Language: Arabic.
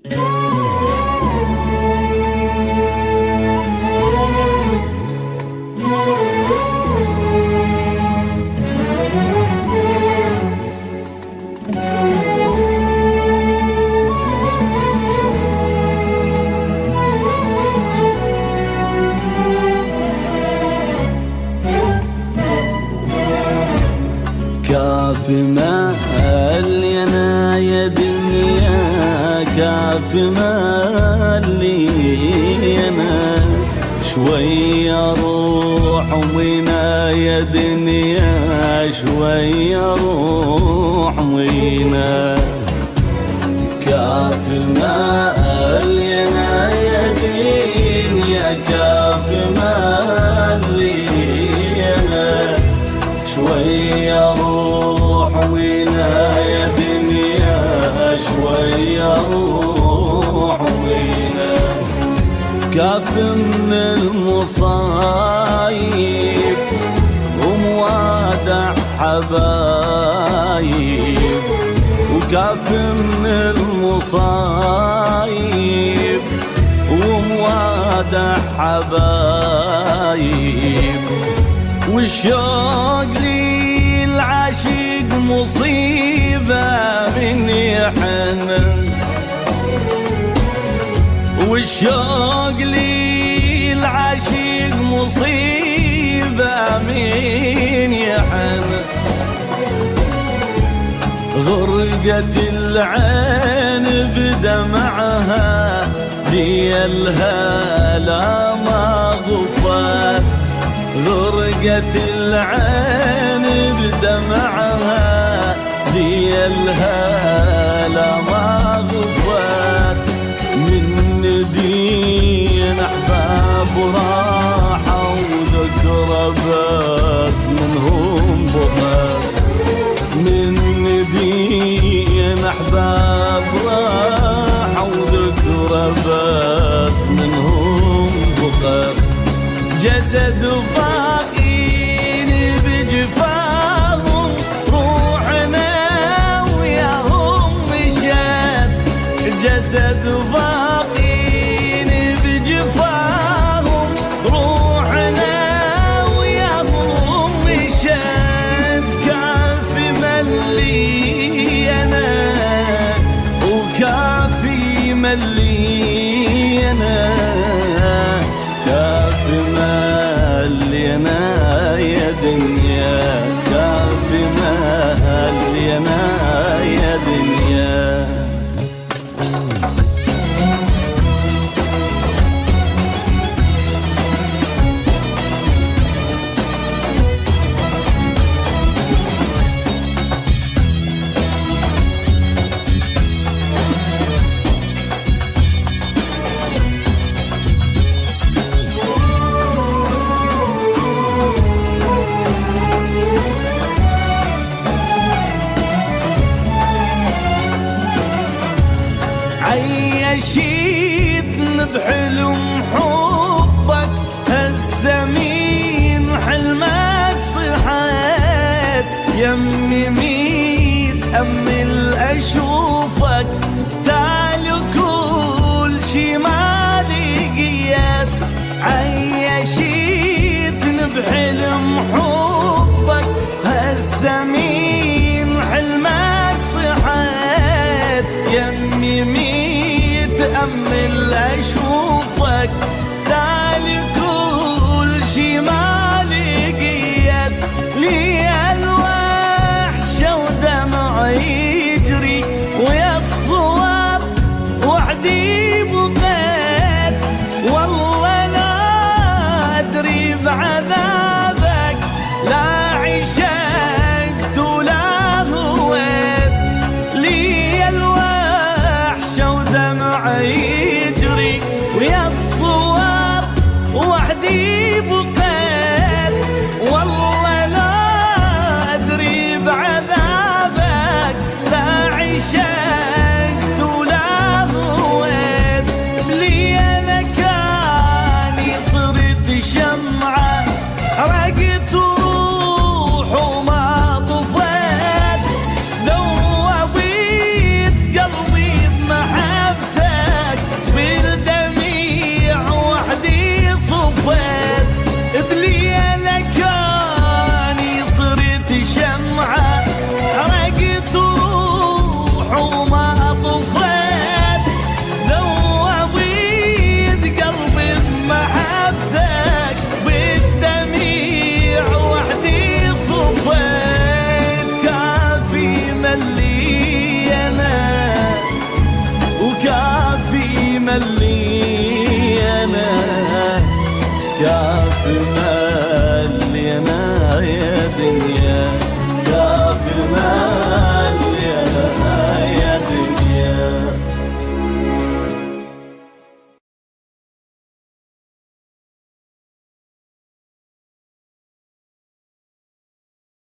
كافي مالينا يا دنيا، كافي مالينا شوية روح وينا يا دنيا، شوية روح وينا. كافي مالينا يا دنيا، كافي مالينا شوية روح وينا يا دنيا، شوية روح وينا. كاف من المصايب وموادع حبايب، وكاف من المصايب وموادع حبايب. والشوق لي العاشق مصيبة من يحن، والشوق لي العاشق مصيبة من يحن. غرقت العين بدمعها ديالها لا ما غفت، غرقت العين بدمعها ديالها لا ما غفت. من دين احباب راحوا وذكرى بس منهم بغت، من دين احباب راحوا وذكرى بس منهم بغت. جسد باقين بجفاهم، روحنا وياهم مشت. جسد باقين بجفاهم، روحنا وياهم مشت. كافي ملينا وكافي ملينا، كافي مالينا يا دنيا، كافي مالينا يا دنيا. عيشتني بحلم حبك هالزمين، حلمك صحيت يمي ميت أمل أشوفك. تعال كل شي ما لقيت. عيشتني بحلم حبك هالزمين، حلمك صحيت يمي ميت أمل